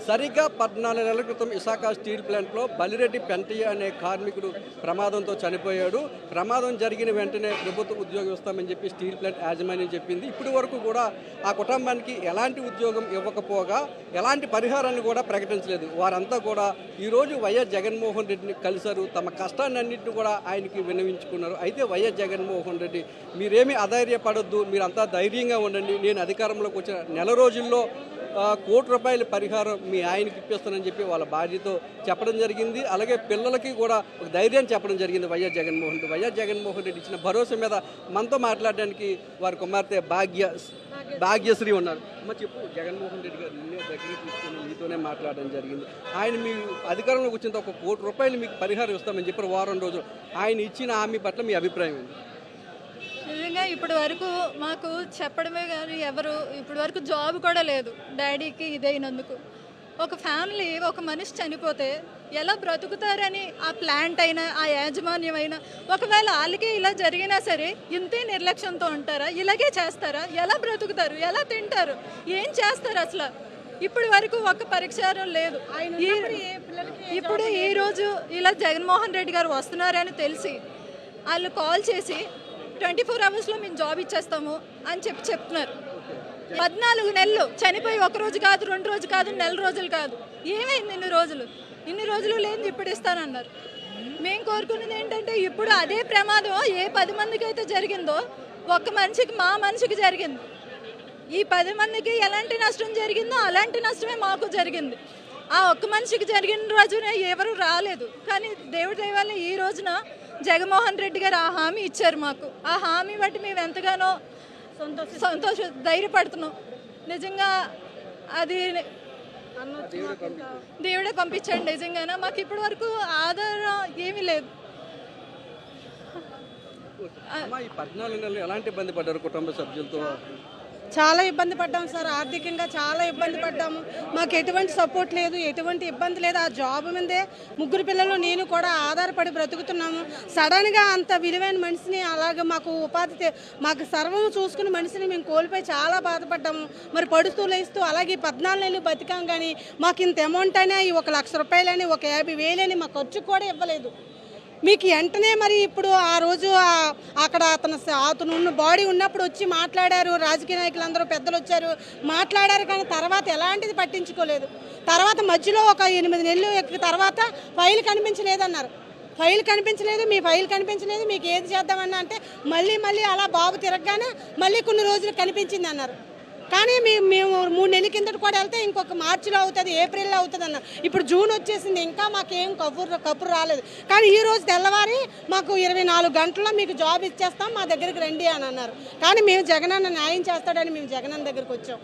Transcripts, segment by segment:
సరిగ్గా 14 నెలల క్రితం విశాఖ స్టీల్ ప్లాంట్లో బలిరెడ్డి పెంటయ్య అనే కార్మికుడు ప్రమాదంతో చనిపోయాడు. ప్రమాదం జరిగిన వెంటనే ప్రభుత్వ ఉద్యోగం ఇస్తామని చెప్పి స్టీల్ ప్లాంట్ యాజమాన్యం చెప్పింది. ఇప్పటి వరకు కూడా ఆ కుటుంబానికి ఎలాంటి ఉద్యోగం ఇవ్వకపోగా ఎలాంటి పరిహారాన్ని కూడా ప్రకటించలేదు. వారంతా కూడా ఈరోజు వైఎస్ జగన్మోహన్ రెడ్డిని కలిశారు. తమ కష్టాన్నింటిని కూడా ఆయనకి విన్నవించుకున్నారు. అయితే వైఎస్ జగన్మోహన్ రెడ్డి మీరేమీ అధైర్యపడొద్దు, మీరంతా ధైర్యంగా ఉండండి, నేను అధికారంలోకి వచ్చిన నెల రోజుల్లో ₹1,00,00,000 పరిహారం మీ ఆయనకి ఇప్పిస్తానని చెప్పి వాళ్ళ భార్యతో చెప్పడం జరిగింది. అలాగే పిల్లలకి కూడా ఒక ధైర్యం చెప్పడం జరిగింది వైఎస్ జగన్మోహన్ రెడ్డి ఇచ్చిన భరోసా మీద మనతో మాట్లాడడానికి వారి కుమార్తె భాగ్యశ్రీ ఉన్నారు. అమ్మ చెప్పు, జగన్మోహన్ రెడ్డి గారు నిన్నే దగ్గరికి తీసుకుని మీతోనే మాట్లాడడం జరిగింది. ఆయన మీ అధికారంలోకి వచ్చిన ఒక ₹1,00,00,000 మీకు పరిహారం ఇస్తామని చెప్పి వారం రోజులు ఆయన ఇచ్చిన హామీ పట్ల మీ అభిప్రాయం ఏంటి? నిజంగా ఇప్పటి వరకు మాకు చెప్పడమే కానీ ఎవరు ఇప్పటి వరకు జాబ్ కూడా లేదు డాడీకి ఇదైనందుకు. ఒక ఫ్యామిలీ, ఒక మనిషి చనిపోతే ఎలా బ్రతుకుతారని ఆ ప్లాంట్ అయినా ఆ యాజమాన్యం అయినా ఒకవేళ వాళ్ళకి ఇలా జరిగినా సరే ఇంతే నిర్లక్ష్యంతో ఉంటారా? ఇలాగే చేస్తారా? ఎలా బ్రతుకుతారు? ఎలా తింటారు? ఏం చేస్తారు? అసలు ఇప్పటి వరకు ఒక పరిష్కారం లేదు. ఇప్పుడు ఈరోజు ఇలా జగన్మోహన్ రెడ్డి గారు వస్తున్నారని తెలిసి వాళ్ళు కాల్ చేసి 24 అవర్స్లో మేము జాబ్ ఇచ్చేస్తాము అని చెప్తున్నారు. 14 నెలలు చనిపోయి ఒక రోజు కాదు, 2 రోజు కాదు, నెల రోజులు కాదు. ఏమైంది ఇన్ని రోజులు లేదు ఇప్పుడు ఇస్తానన్నారు. మేము కోరుకున్నది ఏంటంటే ఇప్పుడు అదే ప్రమాదం ఏ 10 మందికి అయితే జరిగిందో ఒక్క మనిషికి, మా మనిషికి జరిగింది. ఈ 10 మందికి ఎలాంటి నష్టం జరిగిందో అలాంటి నష్టమే మాకు జరిగింది. ఆ ఒక్క మనిషికి జరిగిన రోజునే ఎవరు రాలేదు. కానీ దేవుడి దయ వల్ల ఈ రోజున జగన్మోహన్ రెడ్డి గారు ఆ హామీ ఇచ్చారు మాకు. ఆ హామీ బట్టి మేము ఎంతగానో ధైర్యపడుతున్నాం. నిజంగా అది దేవుడే పంపించండి. నిజంగానే మాకు ఇప్పటి వరకు ఆధారం ఏమీ లేదు. ఈ 14 నెలలు ఎలాంటి ఇబ్బంది పడ్డారు కుటుంబ సభ్యులతో? చాలా ఇబ్బంది పడ్డాం సార్, ఆర్థికంగా చాలా ఇబ్బంది పడ్డాము. మాకు ఎటువంటి సపోర్ట్ లేదు, ఎటువంటి ఇబ్బంది లేదు. ఆ జాబ్ మీదే 3 పిల్లలు నేను కూడా ఆధారపడి బ్రతుకుతున్నాము. సడన్గా అంత విలువైన మనిషిని అలాగే మాకు ఉపాధి మాకు సర్వం చూసుకుని మనిషిని మేము కోల్పోయి చాలా బాధపడ్డాము. మరి పడుతూ లేస్తూ అలాగే 14 నెలలు బతికాం. కానీ మాకు ఇంత అమౌంట్ అయినా ₹1,00,000 అని, 50,000 అని మా ఖర్చు కూడా ఇవ్వలేదు. మీకు వెంటనే మరి ఇప్పుడు ఆ రోజు అక్కడ అతను ఉన్న బాడీ ఉన్నప్పుడు వచ్చి మాట్లాడారు. రాజకీయ నాయకులందరూ పెద్దలు వచ్చారు, మాట్లాడారు. కానీ తర్వాత ఎలాంటిది పట్టించుకోలేదు. తర్వాత మధ్యలో ఒక 8 నెలలు తర్వాత ఫైల్ కనిపించలేదన్నారు. ఫైల్ కనిపించలేదు, మీ ఫైల్ కనిపించలేదు, మీకు ఏది చేద్దామన్నా అంటే మళ్ళీ అలా బాబు తిరగగానే మళ్ళీ కొన్ని రోజులు కనిపించింది అన్నారు. కానీ మేము 3 నెలల కిందట కూడా వెళ్తే ఇంకొక మార్చిలో అవుతుంది, ఏప్రిల్లో అవుతుంది అన్నారు. ఇప్పుడు జూన్ వచ్చేసింది, ఇంకా మాకేం కబురు రాలేదు. కానీ ఈ రోజు తెల్లవారి మాకు 24 గంటల్లో మీకు జాబ్ ఇచ్చేస్తాం, మా దగ్గరికి రండి అని అన్నారు. కానీ మేము జగనన్న న్యాయం చేస్తాడని మేము జగనన్న దగ్గరికి వచ్చాం.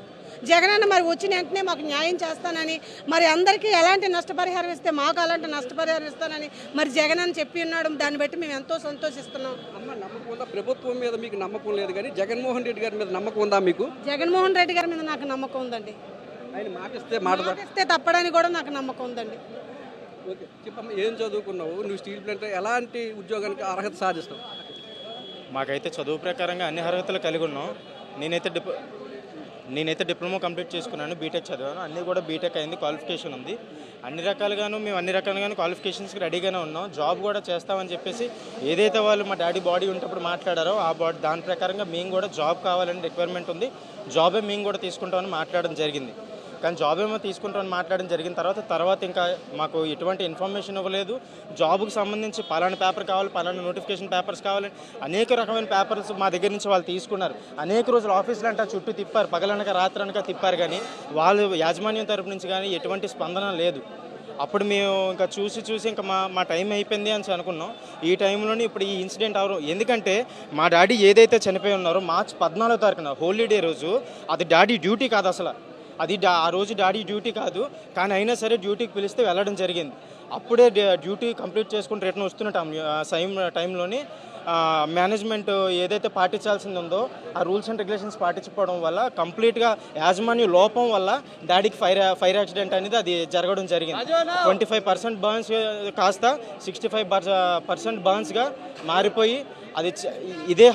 జగనన్న మరి వచ్చిన వెంటనే మాకు న్యాయం చేస్తానని, మరి అందరికీ ఎలాంటి నష్టపరిహారం ఇస్తే మాకు అలాంటి నష్టపరిహారం ఇస్తానని మరి జగనన్న చెప్పి ఉన్నాడు. దాన్ని బట్టి మేము ఎంతో సంతోషిస్తున్నాం. ప్రభుత్వం మీద మీకు నమ్మకం లేదు కానీ జగన్మోహన్ రెడ్డి గారి మీద నమ్మకం ఉందా మీకు? జగన్మోహన్ రెడ్డి గారి మీద నాకు నమ్మకం ఉందండి. ఆయన మాటిస్తే తప్పడానికి కూడా నాకు నమ్మకం ఉందండి. ఓకే, చెప్పమ్మా, ఏం చదువుకున్నావు నువ్వు? స్టీల్ ప్లాంట్ ఎలాంటి ఉద్యోగానికి అర్హత సాధిస్తావు? మాకైతే చదువు ప్రకారంగా అన్ని అర్హతలు కలిగి ఉన్నాం. నేనైతే డిప్లొమా కంప్లీట్ చేసుకున్నాను, బీటెక్ చదివాను. అన్నీ కూడా బీటెక్ అయింది, క్వాలిఫికేషన్ ఉంది. మేము అన్ని రకాలుగాను క్వాలిఫికేషన్స్కి రెడీగానే ఉన్నాం. జాబ్ కూడా చేస్తామని చెప్పేసి ఏదైతే వాళ్ళు మా డాడీ బాడీ ఉంటప్పుడు మాట్లాడారో ఆ దాని ప్రకారంగా మేము కూడా జాబ్ కావాలని రిక్వైర్మెంట్ ఉంది. జాబే మేము కూడా తీసుకుంటామని మాట్లాడడం జరిగింది. కానీ జాబ్ ఏమో తీసుకుంటామని మాట్లాడడం జరిగిన తర్వాత ఇంకా మాకు ఎటువంటి ఇన్ఫర్మేషన్ ఇవ్వలేదు. జాబ్కి సంబంధించి పలానా పేపర్ కావాలి, పలానా నోటిఫికేషన్ పేపర్స్ కావాలి, అనేక రకమైన పేపర్స్ మా దగ్గర నుంచి వాళ్ళు తీసుకున్నారు. అనేక రోజులు ఆఫీసులు అంటే చుట్టూ తిప్పారు, పగలనక రాత్రనక తిప్పారు. కానీ వాళ్ళు యాజమాన్యం తరపు నుంచి కానీ ఎటువంటి స్పందన లేదు. అప్పుడు మేము ఇంకా చూసి ఇంకా మా టైం అయిపోయింది అని అనుకున్నాం. ఈ టైంలోనే ఇప్పుడు ఈ ఇన్సిడెంట్ అవరు. ఎందుకంటే మా డాడీ ఏదైతే చనిపోయి ఉన్నారో మార్చి 14వ తారీఖున హోలీడే రోజు, అది డాడీ డ్యూటీ కాదు అసలు. ఆ రోజు డాడీ డ్యూటీ కాదు. కానీ అయినా సరే డ్యూటీకి పిలిస్తే వెళ్ళడం జరిగింది. అప్పుడే డ్యూటీ కంప్లీట్ చేసుకుని రిటర్న్ వస్తున్న టైంలోని మేనేజ్మెంట్ ఏదైతే పాటించాల్సింది ఉందో ఆ రూల్స్ అండ్ రెగ్యులేషన్స్ పాటించకపోవడం వల్ల కంప్లీట్గా యాజమాన్య లోపం వల్ల డాడీకి ఫైర్ యాక్సిడెంట్ అనేది అది జరగడం జరిగింది. 25% బర్న్స్ కాస్త 65% బర్న్స్గా మారిపోయి అది ఇదే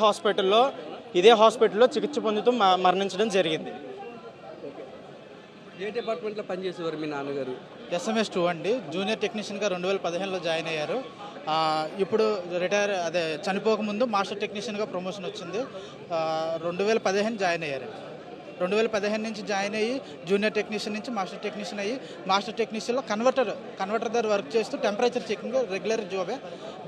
హాస్పిటల్లో చికిత్స పొందుతూ మరణించడం జరిగింది. ఏ డిపార్ట్మెంట్లో పనిచేసేవారు మీ నాన్నగారు? SMS 2 అండి. జూనియర్ టెక్నీషియన్గా 2015లో జాయిన్ అయ్యారు. ఇప్పుడు రిటైర్ చనిపోకముందు మాస్టర్ టెక్నీషియన్గా ప్రమోషన్ వచ్చింది. 2015 జాయిన్ అయ్యారు. 2015 నుంచి జాయిన్ అయ్యి జూనియర్ టెక్నీషియన్ నుంచి మాస్టర్ టెక్నీషియన్ అయ్యి మాస్టర్ టెక్నీషియన్లో కన్వర్టర్ దగ్గర వర్క్ చేస్తూ టెంపరేచర్ చెకింగ్ రెగ్యులర్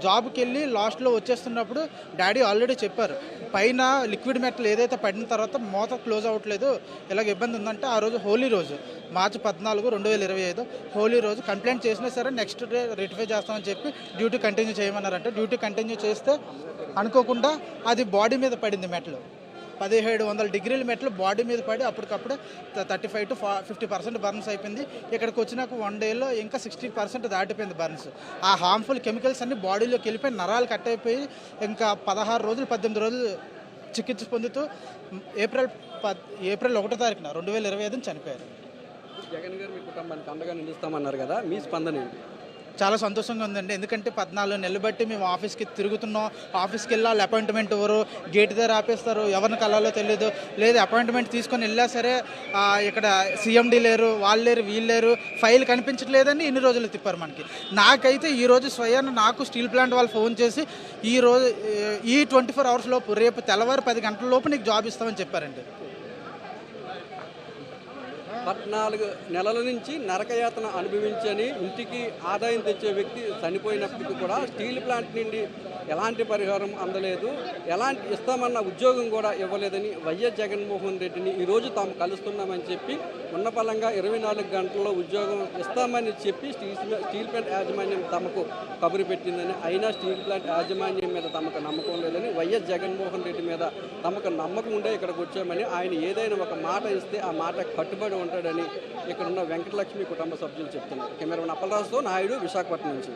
జాబ్కి వెళ్ళి లాస్ట్లో వచ్చేస్తున్నప్పుడు డాడీ ఆల్రెడీ చెప్పారు, పైన లిక్విడ్ మెటల్ ఏదైతే పడిన తర్వాత మూత క్లోజ్ అవ్వట్లేదు, ఇలాగ ఇబ్బంది ఉందంటే ఆ రోజు హోలీ రోజు మార్చి 14, 2025 హోలీ రోజు కంప్లైంట్ చేసినా సరే నెక్స్ట్ డే రెటిఫై చేస్తామని చెప్పి డ్యూటీ కంటిన్యూ చేయమన్నారంటే డ్యూటీ కంటిన్యూ చేస్తే అనుకోకుండా అది బాడీ మీద పడింది మెటల్. 1700 డిగ్రీల మెట్లు బాడీ మీద పడి అప్పటికప్పుడే 35 to 50% బర్న్స్ అయిపోయింది. ఇక్కడికి వచ్చినాక 1 డేలో ఇంకా 60% దాటిపోయింది బర్న్స్. ఆ హార్మ్ఫుల్ కెమికల్స్ అన్ని బాడీలోకి వెళ్ళిపోయి నరాలు కట్ అయిపోయి ఇంకా 16 రోజులు 18 రోజులు చికిత్స పొందుతూ ఏప్రిల్ 1వ తారీఖున 2025 చనిపోయారు. జగన్ గారు మీ కుటుంబానికి అండగా నిలుస్తామన్నారు కదా, మీ స్పందన ఏంటి? చాలా సంతోషంగా ఉందండి. ఎందుకంటే 14 నెలలు బట్టి మేము ఆఫీస్కి తిరుగుతున్నాం. ఆఫీస్కి వెళ్ళాలి, అపాయింట్మెంట్ ఎవరు గేట్ దగ్గర ఆపేస్తారు, ఎవరిని కలాలో తెలియదు. లేదు అపాయింట్మెంట్ తీసుకొని వెళ్ళా సరే ఇక్కడ CMD లేరు, వాళ్ళు లేరు, వీళ్ళు లేరు, ఫైల్ కనిపించట్లేదని ఇన్ని రోజులు తిప్పారు మనకి. నాకైతే ఈరోజు స్వయాన్ని నాకు స్టీల్ ప్లాంట్ వాళ్ళు ఫోన్ చేసి ఈరోజు ఈ 24 hours లోపు రేపు తెల్లవారు 10 గంటల లోపు నీకు జాబ్ ఇస్తామని చెప్పారండి. 14 నెలల నుంచి నరకయాతన అనుభవించని ఇంటికి ఆదాయం తెచ్చే వ్యక్తి చనిపోయినప్పటికీ కూడా స్టీల్ ప్లాంట్ నుండి ఎలాంటి పరిహారం అందలేదు, ఎలాంటి ఇస్తామన్న ఉద్యోగం కూడా ఇవ్వలేదని వైఎస్ జగన్మోహన్ రెడ్డిని ఈరోజు తాము కలుస్తున్నామని చెప్పి ఉన్నపలంగా 24 గంటల్లో ఉద్యోగం ఇస్తామని చెప్పి స్టీల్ ప్లాంట్ యాజమాన్యం తమకు కబురు పెట్టిందని, అయినా స్టీల్ ప్లాంట్ యాజమాన్యం మీద తమకు నమ్మకం లేదని, వైఎస్ జగన్మోహన్ రెడ్డి మీద తమకు నమ్మకం ఉండే ఇక్కడికి వచ్చామని, ఆయన ఏదైనా ఒక మాట ఇస్తే ఆ మాట కట్టుబడి ఉంటాడని ఇక్కడున్న వెంకటలక్ష్మి కుటుంబ సభ్యులు చెప్తున్నారు. కెమెరామెన్ అప్పలరాజుతో నాయుడు, విశాఖపట్నం నుంచి.